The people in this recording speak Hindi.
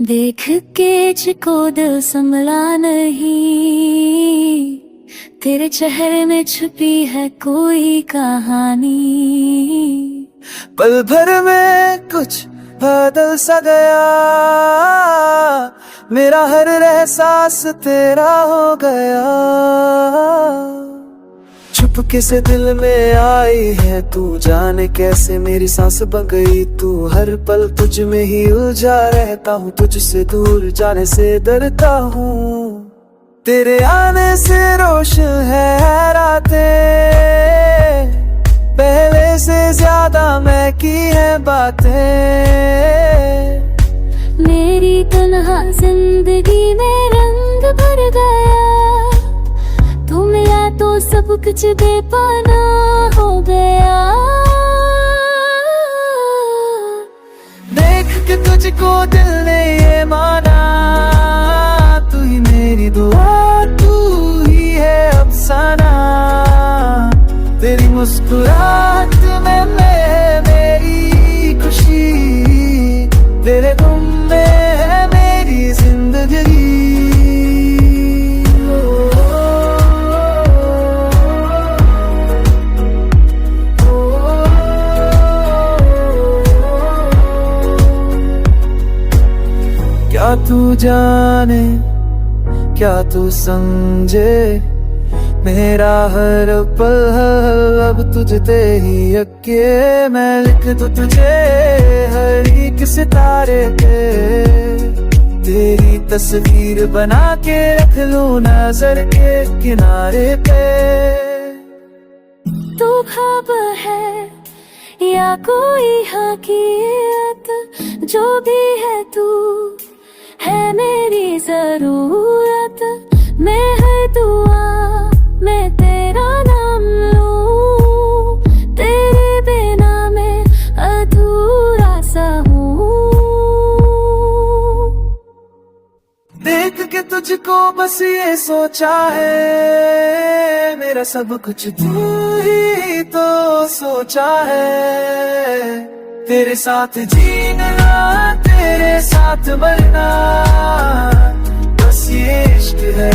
देख के मुझको दिल संभला नहीं, तेरे चेहरे में छुपी है कोई कहानी। पल भर में कुछ बदल सा गया, मेरा हर एहसास तेरा हो गया। चुपके से दिल में आई है तू, जाने कैसे मेरी सांस बन गई तू। हर पल तुझ में ही उलझा रहता हूँ, तुझसे दूर जाने से डरता हूँ। तेरे आने से रोशन है रातें, पहले से ज्यादा मैं की है बातें। मेरी तन्हा जिंदगी में रंग भर गया, तू मिला तो सब कुछ बेपना हो गया। देख के तुझको दिल ने ये माना, तू ही मेरी दुआ, तू ही है अफसाना। तेरी मुस्कुराहट में मैं मेरी खुशी, तेरे गुम में है मेरी जिंदगी। क्या तू जाने, क्या तू समझे, मेरा हर पल अब तुझते ही यके। मैं लिख दूं तुझे हर एक सितारे पे, तेरी तस्वीर बना के रख लूं नजर के किनारे पे। तू ख्वाब है या कोई हकीकत, जो भी है तू है मेरी जरूरत। मैं हर दुआ मैं तेरा नाम लूं, तेरे बिना मैं अधूरा सा हूँ। देख के तुझको बस ये सोचा है, मेरा सब कुछ तू ही तो सोचा है। तेरे साथ जीना, तेरे साथ मरना, बस ये इश्क है